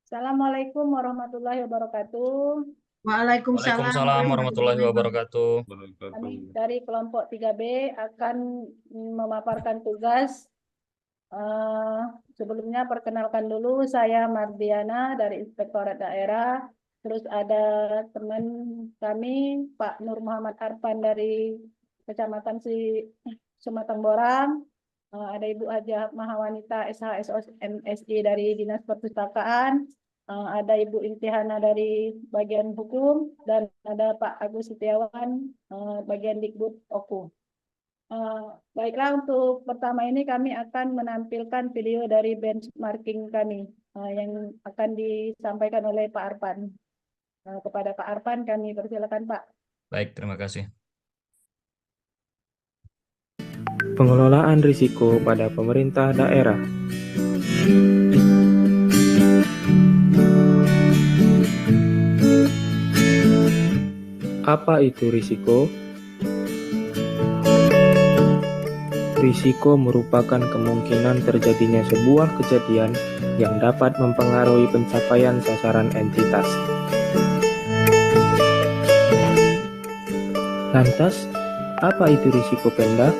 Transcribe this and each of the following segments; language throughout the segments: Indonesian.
Assalamualaikum warahmatullahi wabarakatuh. Waalaikumsalam Waalaikumsalam warahmatullahi warahmatullahi wabarakatuh. Kami dari kelompok 3B akan memaparkan tugas. Eh, Sebelumnya perkenalkan dulu, saya Mardiana dari Inspektorat Daerah. Terus ada teman kami, Pak Nur Muhammad Arfan dari Kecamatan Sumateng Borang. Ada Ibu Hajah Mahawanita SHSOS MSI dari Dinas Perpustakaan. Ada Ibu Intihana dari bagian hukum dan ada Pak Agus Setiawan bagian Dikbud OKU. Baiklah, untuk pertama ini kami akan menampilkan video dari benchmarking kami yang akan disampaikan oleh Pak Arfan. Kepada Pak Arfan kami persilakan, Pak. Baik, terima kasih. Pengelolaan risiko pada pemerintah daerah. Apa itu risiko? Risiko merupakan kemungkinan terjadinya sebuah kejadian yang dapat mempengaruhi pencapaian sasaran entitas. Lantas, apa itu risiko Pemda?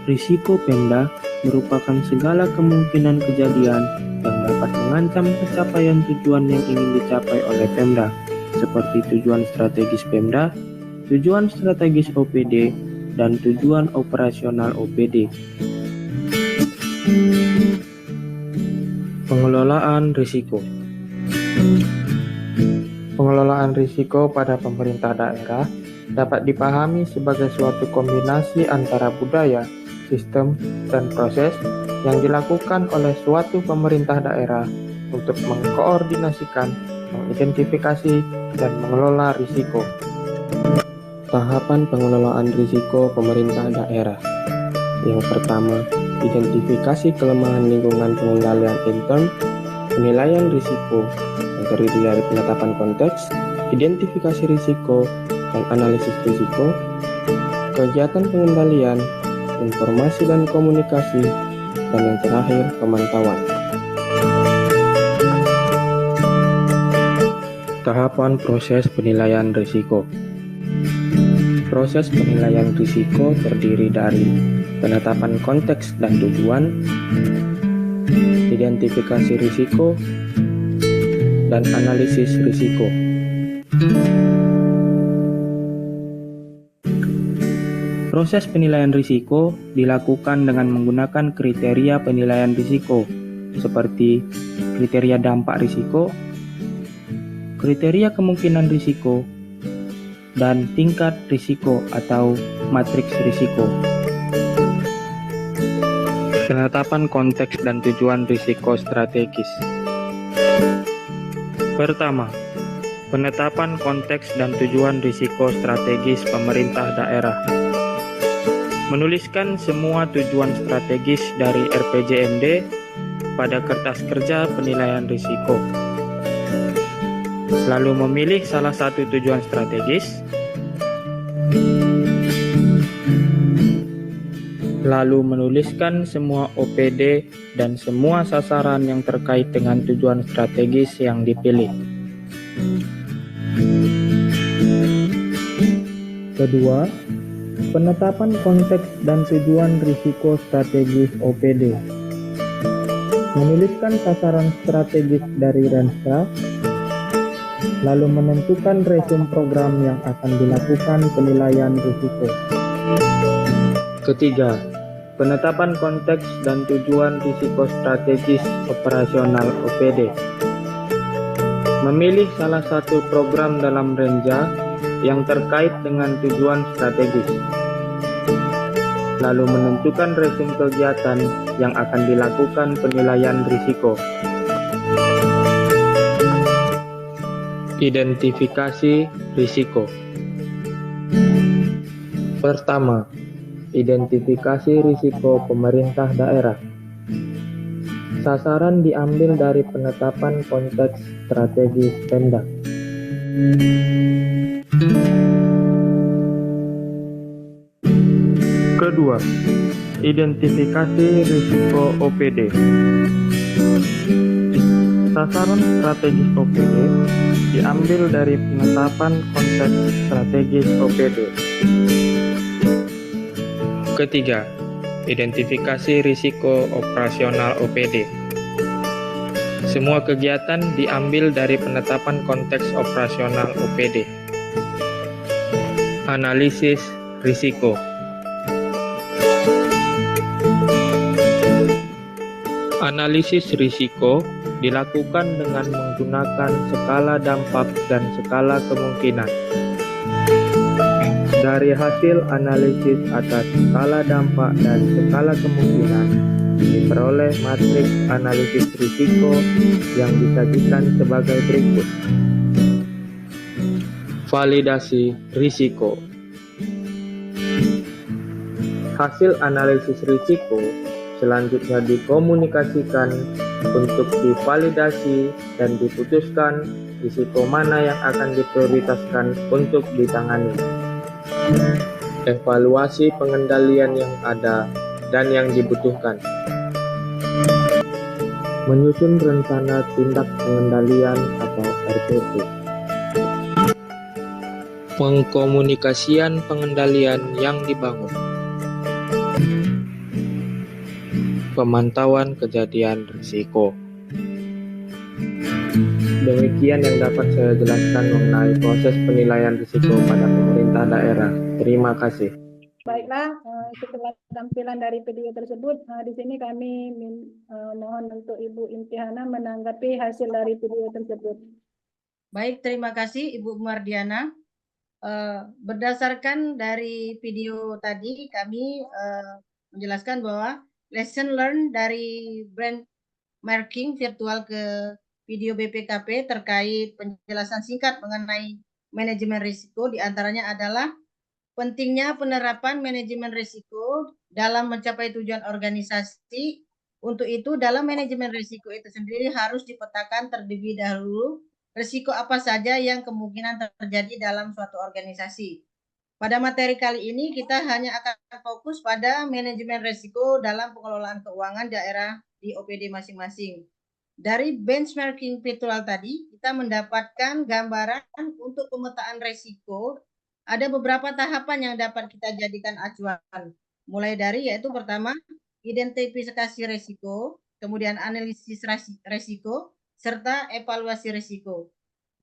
Risiko Pemda merupakan segala kemungkinan kejadian yang dapat mengancam pencapaian tujuan yang ingin dicapai oleh Pemda, seperti tujuan strategis Pemda, tujuan strategis OPD, dan tujuan operasional OPD. Pengelolaan risiko. Pengelolaan risiko pada pemerintah daerah dapat dipahami sebagai suatu kombinasi antara budaya, sistem, dan proses yang dilakukan oleh suatu pemerintah daerah untuk mengkoordinasikan, mengidentifikasi, dan mengelola risiko. Tahapan pengelolaan risiko pemerintah daerah. Yang pertama, identifikasi kelemahan lingkungan pengendalian intern, penilaian risiko yang terdiri dari penetapan konteks, identifikasi risiko, dan analisis risiko, kegiatan pengendalian, informasi dan komunikasi, dan yang terakhir pemantauan. Tahapan proses penilaian risiko. Proses penilaian risiko terdiri dari penetapan konteks dan tujuan, identifikasi risiko, dan analisis risiko. Proses penilaian risiko dilakukan dengan menggunakan kriteria penilaian risiko, seperti kriteria dampak risiko, kriteria kemungkinan risiko, dan tingkat risiko atau matriks risiko. Penetapan konteks dan tujuan risiko strategis. Pertama, penetapan konteks dan tujuan risiko strategis pemerintah daerah. Menuliskan semua tujuan strategis dari RPJMD pada kertas kerja penilaian risiko. Lalu memilih salah satu tujuan strategis. Lalu menuliskan semua OPD dan semua sasaran yang terkait dengan tujuan strategis yang dipilih. Kedua, penetapan konteks dan tujuan risiko strategis OPD. Menuliskan sasaran strategis dari Renstra, lalu menentukan resume program yang akan dilakukan penilaian risiko. Ketiga, penetapan konteks dan tujuan risiko strategis operasional OPD. Memilih salah satu program dalam Renja yang terkait dengan tujuan strategis. Lalu menentukan resume kegiatan yang akan dilakukan penilaian risiko. Identifikasi risiko. Pertama, identifikasi risiko pemerintah daerah. Sasaran diambil dari penetapan konteks strategis Pemda. Kedua, identifikasi risiko OPD. Sasaran strategis OPD diambil dari penetapan konteks strategis OPD. Ketiga, identifikasi risiko operasional OPD. Semua kegiatan diambil dari penetapan konteks operasional OPD. Analisis risiko. Analisis risiko dilakukan dengan menggunakan skala dampak dan skala kemungkinan. Dari hasil analisis atas skala dampak dan skala kemungkinan, diperoleh matriks analisis risiko yang disajikan sebagai berikut. Validasi risiko. Hasil analisis risiko selanjutnya dikomunikasikan untuk divalidasi dan diputuskan risiko mana yang akan diprioritaskan untuk ditangani. Evaluasi pengendalian yang ada dan yang dibutuhkan. Menyusun rencana tindak pengendalian atau RTP. Pengkomunikasian pengendalian yang dibangun. Pemantauan kejadian risiko. Demikian yang dapat saya jelaskan mengenai proses penilaian risiko pada pemerintah daerah. Terima kasih. Baiklah, setelah tampilan dari video tersebut, di sini kami mohon untuk Ibu Imtihana menanggapi hasil dari video tersebut. Baik, terima kasih Ibu Mardiana. Berdasarkan dari video tadi, kami menjelaskan bahwa lesson learned dari brand marking virtual ke video BPKP terkait penjelasan singkat mengenai manajemen risiko, diantaranya adalah pentingnya penerapan manajemen risiko dalam mencapai tujuan organisasi. Untuk itu, dalam manajemen risiko itu sendiri harus dipetakan terlebih dahulu risiko apa saja yang kemungkinan terjadi dalam suatu organisasi. Pada materi kali ini kita hanya akan fokus pada manajemen risiko dalam pengelolaan keuangan daerah di OPD masing-masing. Dari benchmarking virtual tadi, kita mendapatkan gambaran untuk pemetaan risiko. Ada beberapa tahapan yang dapat kita jadikan acuan. Mulai dari yaitu pertama, identifikasi risiko, kemudian analisis risiko, serta evaluasi risiko.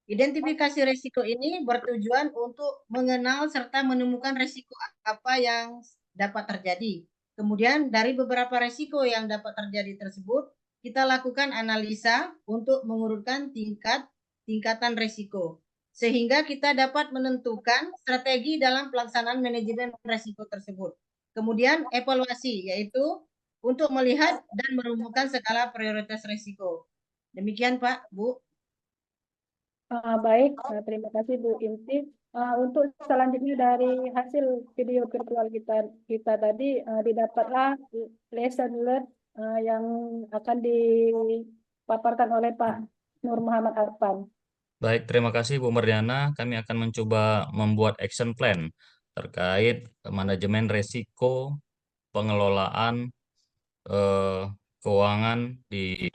Identifikasi risiko ini bertujuan untuk mengenal serta menemukan risiko apa yang dapat terjadi. Kemudian dari beberapa risiko yang dapat terjadi tersebut, kita lakukan analisa untuk mengurutkan tingkatan risiko. Sehingga kita dapat menentukan strategi dalam pelaksanaan manajemen risiko tersebut. Kemudian evaluasi, yaitu untuk melihat dan merumuskan skala prioritas risiko. Demikian Pak, Bu. Baik, terima kasih Bu Inti. Untuk selanjutnya dari hasil video virtual kita tadi, didapatlah lesson learned yang akan dipaparkan oleh Pak Nur Muhammad Arfan. Baik, terima kasih Bu Mardiana. Kami akan mencoba membuat action plan terkait manajemen risiko pengelolaan keuangan di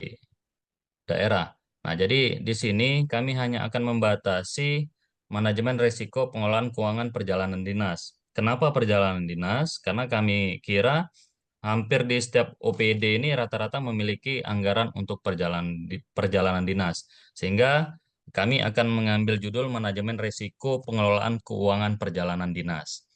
daerah. Nah, jadi di sini kami hanya akan membatasi manajemen risiko pengelolaan keuangan perjalanan dinas. Kenapa perjalanan dinas? Karena kami kira hampir di setiap OPD ini rata-rata memiliki anggaran untuk perjalanan dinas. Sehingga kami akan mengambil judul manajemen risiko pengelolaan keuangan perjalanan dinas.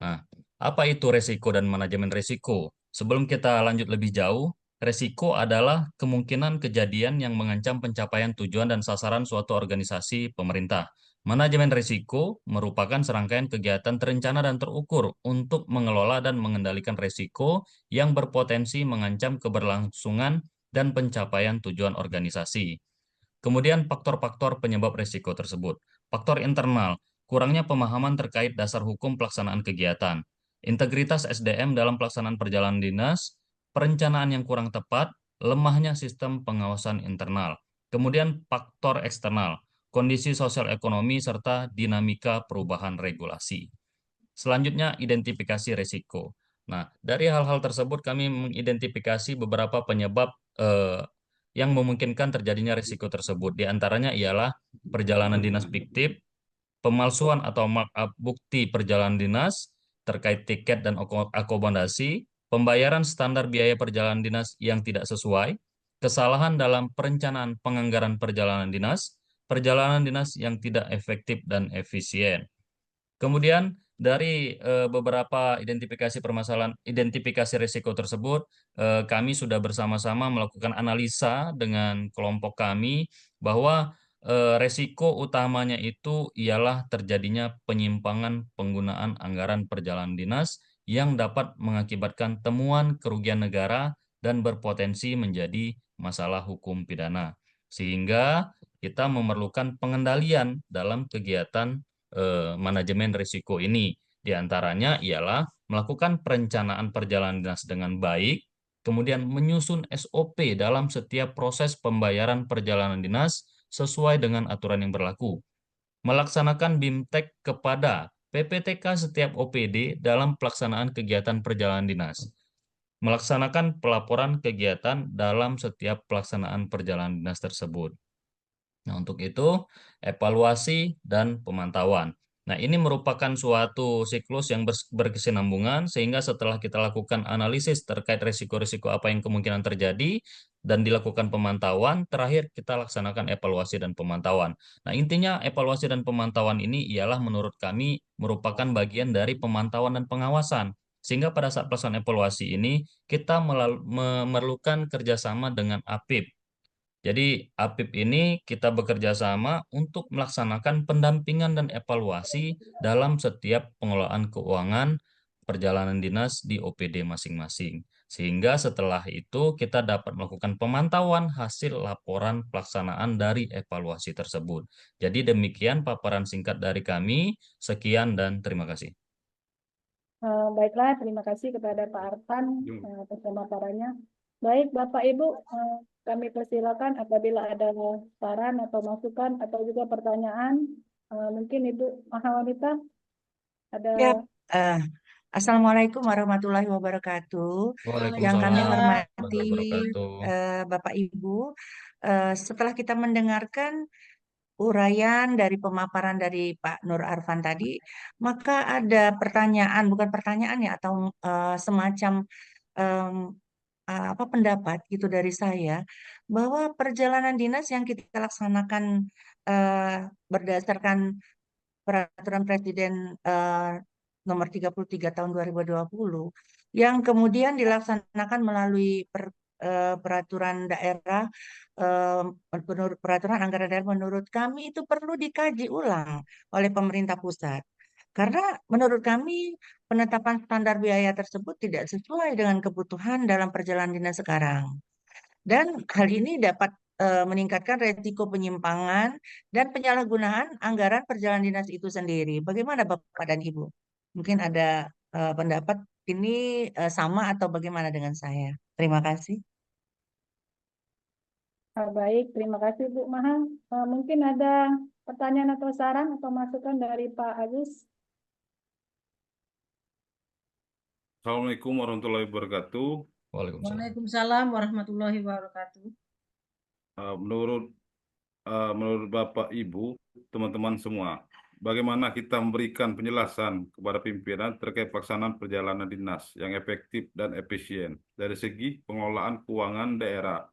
Nah, apa itu risiko dan manajemen risiko? Sebelum kita lanjut lebih jauh, risiko adalah kemungkinan kejadian yang mengancam pencapaian tujuan dan sasaran suatu organisasi pemerintah. Manajemen risiko merupakan serangkaian kegiatan terencana dan terukur untuk mengelola dan mengendalikan risiko yang berpotensi mengancam keberlangsungan dan pencapaian tujuan organisasi. Kemudian faktor-faktor penyebab risiko tersebut. Faktor internal, kurangnya pemahaman terkait dasar hukum pelaksanaan kegiatan. Integritas SDM dalam pelaksanaan perjalanan dinas, perencanaan yang kurang tepat, lemahnya sistem pengawasan internal. Kemudian faktor eksternal, kondisi sosial ekonomi serta dinamika perubahan regulasi. Selanjutnya, identifikasi risiko. Nah, dari hal-hal tersebut kami mengidentifikasi beberapa penyebab yang memungkinkan terjadinya risiko tersebut. Di antaranya ialah perjalanan dinas fiktif, pemalsuan atau markup bukti perjalanan dinas terkait tiket dan akomodasi, pembayaran standar biaya perjalanan dinas yang tidak sesuai, kesalahan dalam perencanaan penganggaran perjalanan dinas yang tidak efektif dan efisien. Kemudian dari beberapa identifikasi risiko tersebut, kami sudah bersama-sama melakukan analisa dengan kelompok kami bahwa resiko utamanya itu ialah terjadinya penyimpangan penggunaan anggaran perjalanan dinas yang dapat mengakibatkan temuan kerugian negara dan berpotensi menjadi masalah hukum pidana. Sehingga kita memerlukan pengendalian dalam kegiatan manajemen risiko ini. Di antaranya ialah melakukan perencanaan perjalanan dinas dengan baik, kemudian menyusun SOP dalam setiap proses pembayaran perjalanan dinas sesuai dengan aturan yang berlaku, melaksanakan BIMTEK kepada PPTK setiap OPD dalam pelaksanaan kegiatan perjalanan dinas, melaksanakan pelaporan kegiatan dalam setiap pelaksanaan perjalanan dinas tersebut. Nah, untuk itu, evaluasi dan pemantauan. Nah, ini merupakan suatu siklus yang berkesinambungan, sehingga setelah kita lakukan analisis terkait risiko-risiko apa yang kemungkinan terjadi, dan dilakukan pemantauan, terakhir kita laksanakan evaluasi dan pemantauan. Nah, intinya evaluasi dan pemantauan ini ialah menurut kami merupakan bagian dari pemantauan dan pengawasan. Sehingga pada saat pelaksanaan evaluasi ini, kita memerlukan kerjasama dengan APIP. Jadi APIP ini kita bekerja sama untuk melaksanakan pendampingan dan evaluasi dalam setiap pengelolaan keuangan perjalanan dinas di OPD masing-masing. Sehingga setelah itu kita dapat melakukan pemantauan hasil laporan pelaksanaan dari evaluasi tersebut. Jadi demikian paparan singkat dari kami. Sekian dan terima kasih. Baiklah, terima kasih kepada Pak Arfan atas pemaparannya. Baik, Bapak Ibu, kami persilakan apabila ada saran atau masukan atau juga pertanyaan. Mungkin Ibu Mahawanita ada. Ya, Assalamualaikum warahmatullahi wabarakatuh. Yang kami Waalaikumsalam hormati warahmatullahi wabarakatuh. Bapak Ibu, setelah kita mendengarkan uraian dari pemaparan dari Pak Nur Arfan tadi, maka ada pertanyaan, bukan pertanyaan ya, atau semacam em, pendapat gitu dari saya, bahwa perjalanan dinas yang kita laksanakan berdasarkan Peraturan Presiden nomor 33 tahun 2020 yang kemudian dilaksanakan melalui peraturan daerah peraturan anggaran daerah, menurut kami itu perlu dikaji ulang oleh pemerintah pusat. Karena menurut kami penetapan standar biaya tersebut tidak sesuai dengan kebutuhan dalam perjalanan dinas sekarang. Dan hal ini dapat meningkatkan resiko penyimpangan dan penyalahgunaan anggaran perjalanan dinas itu sendiri. Bagaimana Bapak dan Ibu? Mungkin ada pendapat ini sama atau bagaimana dengan saya? Terima kasih. Baik, terima kasih Bu Maha. Mungkin ada pertanyaan atau saran atau masukan dari Pak Agus. Assalamualaikum warahmatullahi wabarakatuh. Waalaikumsalam. Waalaikumsalam warahmatullahi wabarakatuh. Menurut Bapak Ibu, teman-teman semua, bagaimana kita memberikan penjelasan kepada pimpinan terkait pelaksanaan perjalanan dinas yang efektif dan efisien dari segi pengelolaan keuangan daerah.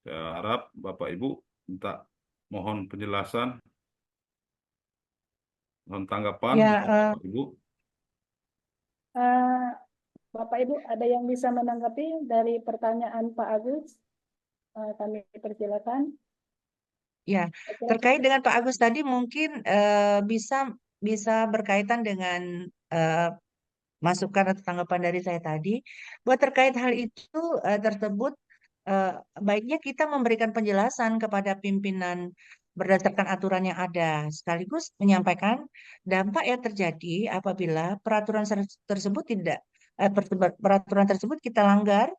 Saya harap Bapak Ibu minta mohon penjelasan, mohon tanggapan Ya, Bapak Ibu. Bapak Ibu, ada yang bisa menanggapi dari pertanyaan Pak Agus? Kami persilakan. Ya, terkait dengan Pak Agus tadi mungkin bisa berkaitan dengan masukan atau tanggapan dari saya tadi, bahwa terkait hal itu tersebut baiknya kita memberikan penjelasan kepada pimpinan berdasarkan aturan yang ada, sekaligus menyampaikan dampak yang terjadi apabila tersebut tidak peraturan tersebut kita langgar.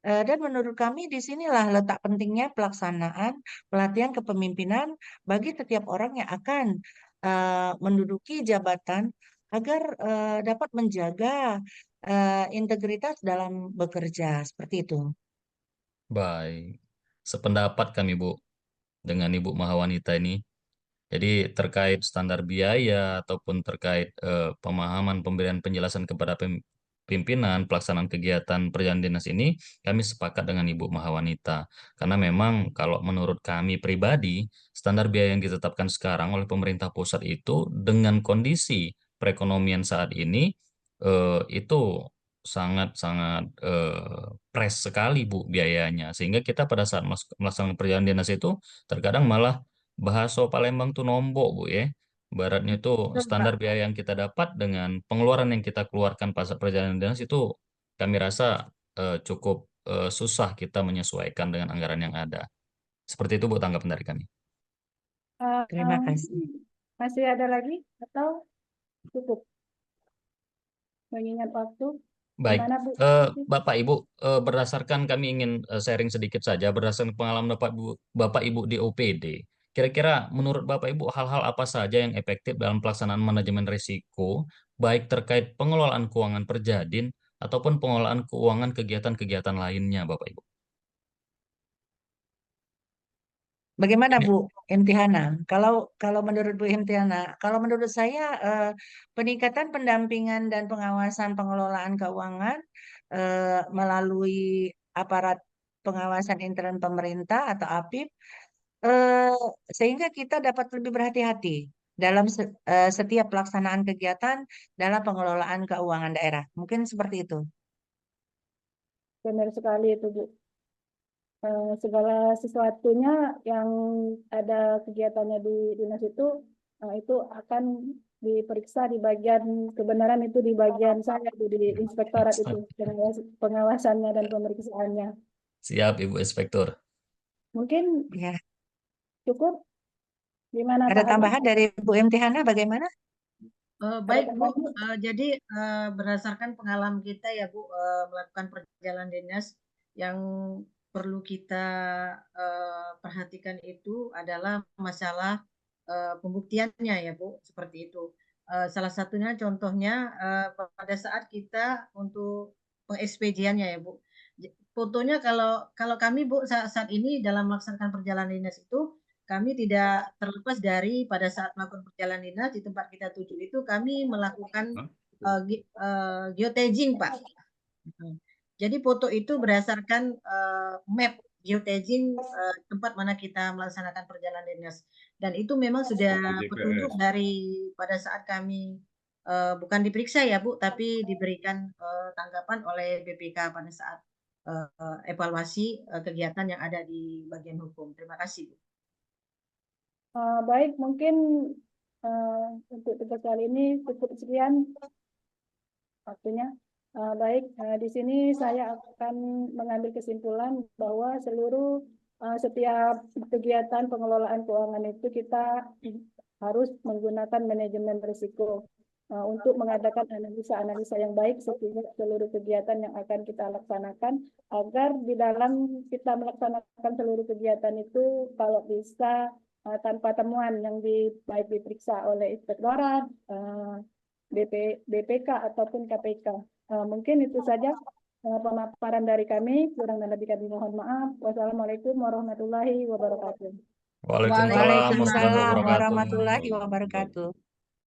Dan menurut kami disinilah letak pentingnya pelaksanaan pelatihan kepemimpinan bagi setiap orang yang akan menduduki jabatan agar dapat menjaga integritas dalam bekerja seperti itu. Baik. sependapat kami Bu dengan Ibu Mahawanita ini. Jadi terkait standar biaya ataupun terkait pemahaman pemberian penjelasan kepada pimpinan pelaksanaan kegiatan perjalanan dinas ini, kami sepakat dengan Ibu Mahawanita. Karena memang kalau menurut kami pribadi, standar biaya yang ditetapkan sekarang oleh pemerintah pusat itu dengan kondisi perekonomian saat ini itu sangat-sangat pres sekali Bu biayanya. Sehingga kita pada saat melaksanakan perjalanan dinas itu terkadang malah Bahaso Palembang tuh nombok Bu ya. Baratnya itu Betul, Pak. standar biaya yang kita dapat dengan pengeluaran yang kita keluarkan pas perjalanan dinas itu kami rasa cukup susah kita menyesuaikan dengan anggaran yang ada. Seperti itu Bu tanggapan dari kami. Terima Eh, kasih. Masih ada lagi atau cukup? Mengingat waktu, Baik, gimana Bu? Bapak Ibu, berdasarkan kami ingin sharing sedikit saja berdasarkan pengalaman Bapak Ibu di OPD. Kira-kira menurut Bapak Ibu hal-hal apa saja yang efektif dalam pelaksanaan manajemen risiko, baik terkait pengelolaan keuangan Perjadin ataupun pengelolaan keuangan kegiatan-kegiatan lainnya, Bapak Ibu? Bagaimana Ini, Bu Imtihana? Kalau menurut Bu Imtihana, kalau menurut saya peningkatan pendampingan dan pengawasan pengelolaan keuangan melalui aparat pengawasan intern pemerintah atau APIP, eh, sehingga kita dapat lebih berhati-hati dalam setiap pelaksanaan kegiatan dalam pengelolaan keuangan daerah. Mungkin seperti itu. Benar sekali itu Bu. Segala sesuatunya yang ada kegiatannya di dinas itu akan diperiksa di bagian kebenaran itu di bagian saya Bu, di inspektorat itu pengawasannya dan pemeriksaannya. siap Ibu Inspektur. Mungkin Ya. cukup. Gimana Ada Pak Agus? tambahan dari Bu Imtihana bagaimana? Baik Bu, tambahan? jadi berdasarkan pengalaman kita ya Bu, melakukan perjalanan dinas yang perlu kita perhatikan itu adalah masalah pembuktiannya ya Bu, seperti itu. Salah satunya contohnya pada saat kita untuk pengekspediannya ya Bu. Fotonya kalau kami Bu saat ini dalam melaksanakan perjalanan dinas itu kami tidak terlepas dari pada saat melakukan perjalanan dinas di tempat kita tuju itu kami melakukan geotagging Pak. Jadi foto itu berdasarkan map geotagging tempat mana kita melaksanakan perjalanan dinas dan itu memang sudah petunjuk dari pada saat kami bukan diperiksa ya Bu, tapi diberikan tanggapan oleh BPK pada saat evaluasi kegiatan yang ada di bagian hukum. Terima kasih Bu. Baik, mungkin untuk tugas kali ini cukup sekian waktunya. Baik, di sini saya akan mengambil kesimpulan bahwa setiap kegiatan pengelolaan keuangan itu kita harus menggunakan manajemen risiko untuk mengadakan analisa-analisa yang baik setiap seluruh kegiatan yang akan kita laksanakan agar di dalam kita melaksanakan seluruh kegiatan itu kalau bisa tanpa temuan yang baik diperiksa oleh inspektorat, BPK ataupun KPK. Mungkin itu saja pemaparan dari kami. Kurang dan lebih kami mohon maaf. Wassalamualaikum warahmatullahi wabarakatuh. Waalaikumsalam warahmatullahi Waalaikumsalam wabarakatuh. warahmatullahi wabarakatuh.